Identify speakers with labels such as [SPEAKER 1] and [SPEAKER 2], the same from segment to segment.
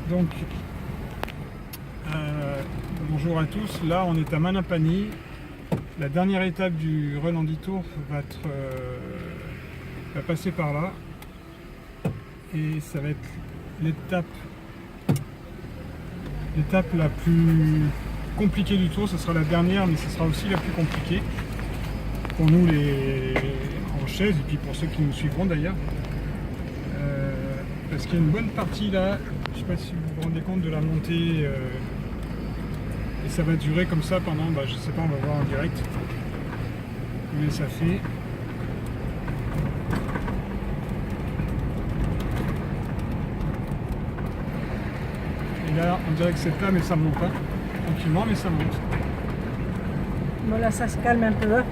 [SPEAKER 1] Donc, bonjour à tous. Là, on est à Manapani. La dernière étape du Run Andy Tour va passer par là. Et ça va être l'étape la plus compliquée du tour. Ce sera la dernière, mais ce sera aussi la plus compliquée. Pour nous, les en chaise, et puis pour ceux qui nous suivront d'ailleurs. Parce qu'il y a une bonne partie là, je ne sais pas si vous vous rendez compte de la montée, et ça va durer comme ça pendant, je sais pas, on va voir en direct combien ça fait. Et là, on dirait que c'est plat, mais ça monte pas, tranquillement, mais ça monte.
[SPEAKER 2] Bon là, ça se calme un peu.
[SPEAKER 1] Ouais.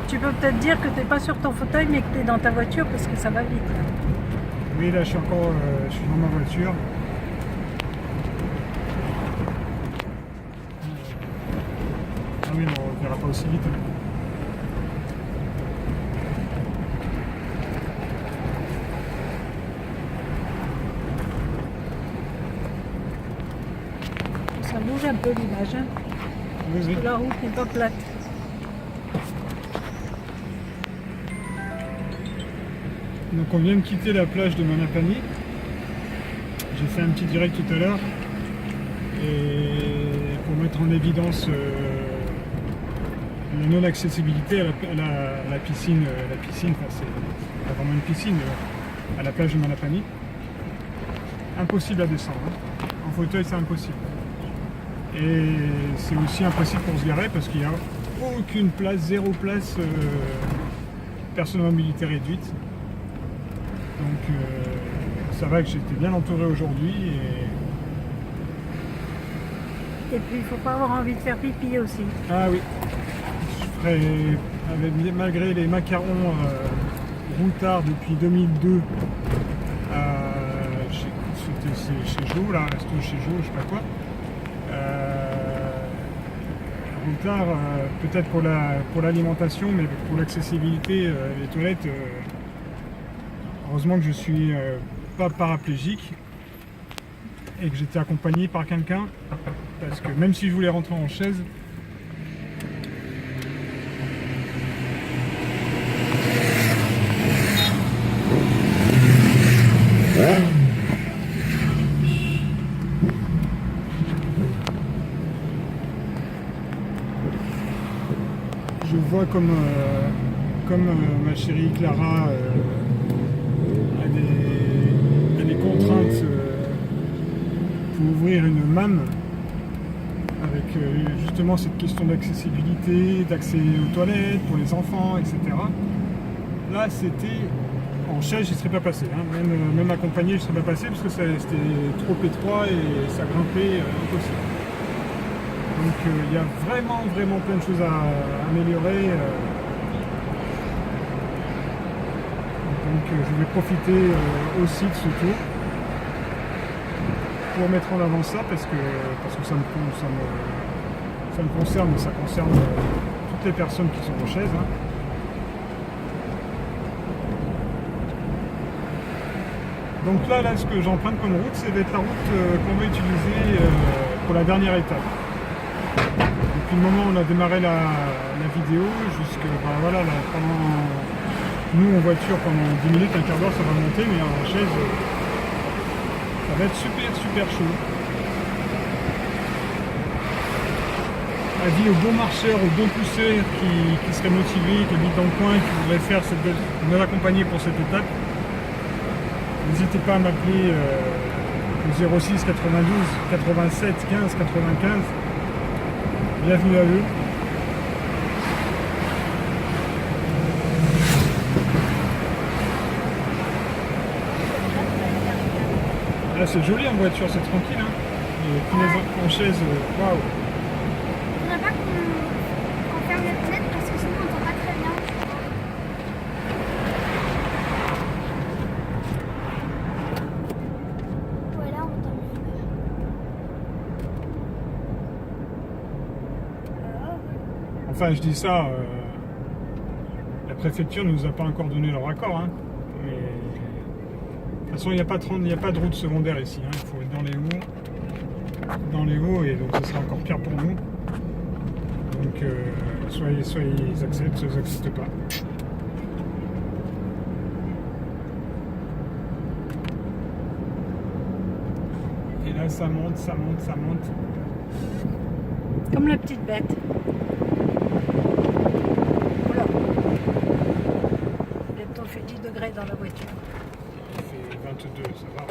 [SPEAKER 2] Tu peux peut-être dire que tu n'es pas sur ton fauteuil, mais que tu es dans ta voiture parce que ça va vite. Là.
[SPEAKER 1] Oui, là, je suis encore je suis dans ma voiture. Ah oui, non, on ne verra pas aussi vite.
[SPEAKER 2] Ça bouge un peu l'image. Hein.
[SPEAKER 1] Oui, oui.
[SPEAKER 2] La route n'est pas plate.
[SPEAKER 1] Donc on vient de quitter la plage de Manapani. J'ai fait un petit direct tout à l'heure et pour mettre en évidence la non-accessibilité à la piscine. Enfin, c'est pas vraiment une piscine, à la plage de Manapani. Impossible à descendre. Hein. En fauteuil, c'est impossible. Et c'est aussi impossible pour se garer parce qu'il n'y a aucune place, zéro place, personne en mobilité réduite. Donc ça va que j'étais bien entouré aujourd'hui
[SPEAKER 2] Et puis il faut pas avoir envie de faire pipi aussi.
[SPEAKER 1] Ah oui, je ferais, malgré les macarons routards depuis 2002 chez Jo, là, resto chez Jo, je sais pas quoi. Routard, peut-être pour l'alimentation, mais pour l'accessibilité, les toilettes. Heureusement que je suis pas paraplégique et que j'étais accompagné par quelqu'un, parce que même si je voulais rentrer en chaise, je vois comme ma chérie Clara a des contraintes pour ouvrir une MAM avec justement cette question d'accessibilité, d'accès aux toilettes pour les enfants, etc. Là, c'était en chaise, je ne serais pas passé. Hein. Même accompagné, je ne serais pas passé parce que c'était trop étroit et ça grimpait impossible. Donc il y a vraiment plein de choses à améliorer. Donc je vais profiter aussi de ce tour pour mettre en avant ça parce que ça me concerne, mais ça concerne toutes les personnes qui sont en chaise. Hein. Donc là, ce que j'emprunte comme route, c'est d'être la route qu'on va utiliser pour la dernière étape. Depuis le moment où on a démarré la vidéo, jusque voilà, là, nous en voiture pendant 10 minutes, un quart d'heure ça va monter, mais en chaise ça va être super chaud. Avis aux bons marcheurs, aux bons pousseurs qui seraient motivés, qui habitent dans le coin, qui voudraient nous accompagner pour cette étape. N'hésitez pas à m'appeler au 06 92 87 15 95. Bienvenue à eux. Là c'est joli en voiture, c'est tranquille. Hein. Et en chaise, waouh.
[SPEAKER 3] Faudrait pas qu'on ferme les fenêtres parce que sinon on entend pas très bien. Ouais, là on entend mieux.
[SPEAKER 1] Enfin, je dis ça, la préfecture ne nous a pas encore donné leur accord, hein, mais façon, il n'y a pas de route secondaire ici. Hein. Il faut être dans les hauts, et donc ce sera encore pire pour nous. Donc, soit ils acceptent, soit ils n'acceptent pas. Et là, ça monte, ça monte, ça monte.
[SPEAKER 2] Comme la petite bête. Oula. Bientôt il fait 10 degrés dans la voiture.
[SPEAKER 1] Il fait 22, ça va.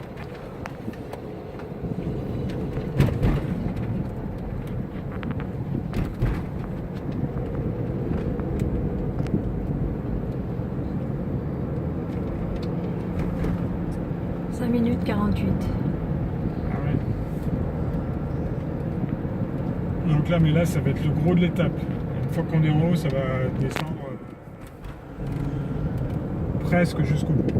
[SPEAKER 2] Minutes 48.
[SPEAKER 1] Ah ouais. Donc là, mais là, ça va être le gros de l'étape. Une fois qu'on est en haut, ça va descendre presque jusqu'au bout.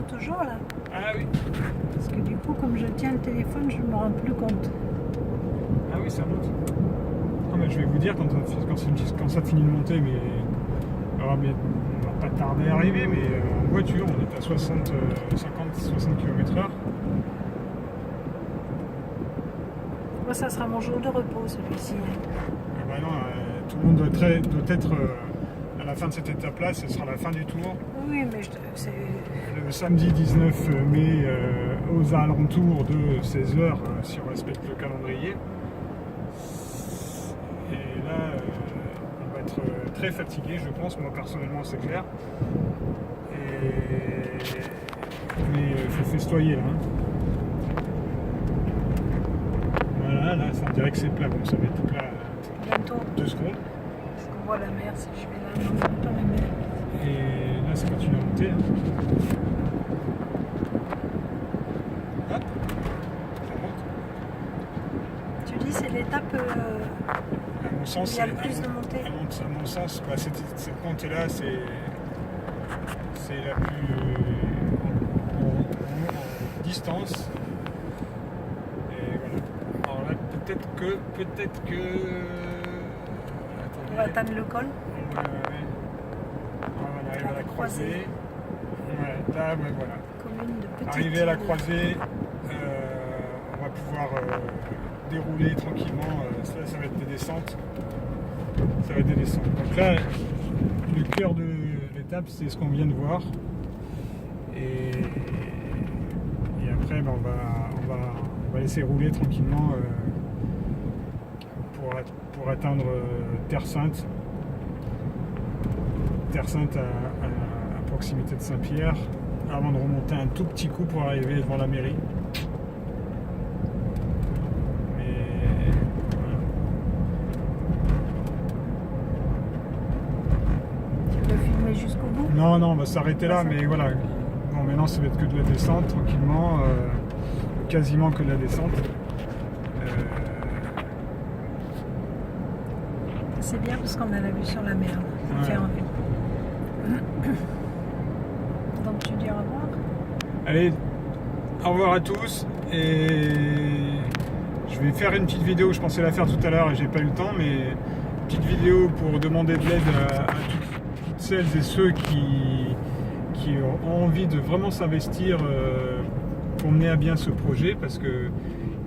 [SPEAKER 2] Toujours là.
[SPEAKER 1] Ah oui.
[SPEAKER 2] Parce que du coup, comme je tiens le téléphone, je ne me rends plus compte.
[SPEAKER 1] Ah oui, ça monte. Non, mais je vais vous dire quand ça finit de monter, mais on va pas tarder à arriver, mais en voiture, on est à 60 km/h.
[SPEAKER 2] Moi, ça sera mon jour de repos, celui-ci.
[SPEAKER 1] Ah bah non, tout le monde doit être à la fin de cette étape-là, ce sera la fin du tour.
[SPEAKER 2] Oui, mais c'est...
[SPEAKER 1] Le samedi 19 mai aux alentours de 16h, si on respecte le calendrier. Et là, on va être très fatigué, je pense. Moi, personnellement, c'est clair. Mais il faut festoyer, là. Hein. Voilà, là, ça, on dirait que c'est plat. Bon, ça va être plat
[SPEAKER 2] bientôt.
[SPEAKER 1] 2 secondes.
[SPEAKER 2] Parce qu'on voit la mer, si je vais là, non, pas la mer.
[SPEAKER 1] Et là, ça continue à monter. Hein. Hop, ça monte.
[SPEAKER 2] Tu dis c'est l'étape
[SPEAKER 1] À mon sens,
[SPEAKER 2] où il y a le plus de montée.
[SPEAKER 1] À mon sens, bah, cette montée-là, c'est la plus en distance. Et voilà. Alors là, peut-être que.
[SPEAKER 2] On va atteindre le col.
[SPEAKER 1] Voilà, on arrive à la croisée. Ouais, là, ouais, voilà.
[SPEAKER 2] Commune de Petite
[SPEAKER 1] Arrivé à la
[SPEAKER 2] Île.
[SPEAKER 1] croisée, on va pouvoir dérouler tranquillement. Ça va être des descentes. Ça va être des descentes. Donc là, le cœur de l'étape, c'est ce qu'on vient de voir. Et après, ben, on va laisser rouler tranquillement pour atteindre Terre Sainte. Terre Sainte à proximité de Saint-Pierre, avant de remonter un tout petit coup pour arriver devant la mairie. Mais voilà.
[SPEAKER 2] Tu veux filmer jusqu'au bout?
[SPEAKER 1] Non, on va s'arrêter là, mais voilà. Bon, maintenant ça va être que de la descente, tranquillement, quasiment que de la descente.
[SPEAKER 2] C'est bien parce qu'on a la vue sur la mer. Ça
[SPEAKER 1] Ouais.
[SPEAKER 2] fait envie. Donc tu dis au revoir.
[SPEAKER 1] Allez, au revoir à tous, et je vais faire une petite vidéo, je pensais la faire tout à l'heure et j'ai pas eu le temps, mais une petite vidéo pour demander de l'aide à toutes celles et ceux qui ont envie de vraiment s'investir pour mener à bien ce projet, parce que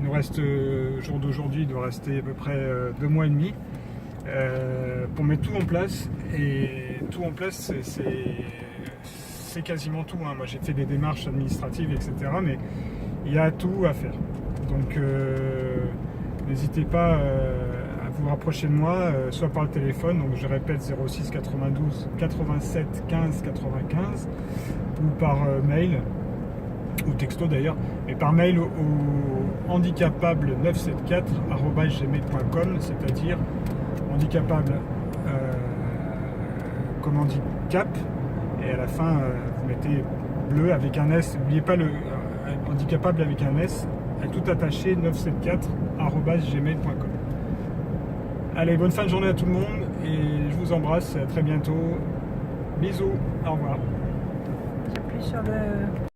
[SPEAKER 1] il nous reste, au jour d'aujourd'hui, il doit rester à peu près 2 mois et demi pour mettre tout en place. Et tout en place, c'est quasiment tout. Hein. Moi, j'ai fait des démarches administratives, etc. Mais il y a tout à faire. Donc, n'hésitez pas à vous rapprocher de moi, soit par le téléphone, donc je répète 06 92 87 15 95, ou par mail, ou texto d'ailleurs, mais par mail au handicapable974@gmail.com, c'est-à-dire handicapable comme handicap, et à la fin vous mettez bleu avec un S, n'oubliez pas le handicapable avec un S, tout attaché, 974@gmail.com. Allez, bonne fin de journée à tout le monde, Et je vous embrasse, à très bientôt. Bisous, au revoir.
[SPEAKER 2] J'appuie sur le...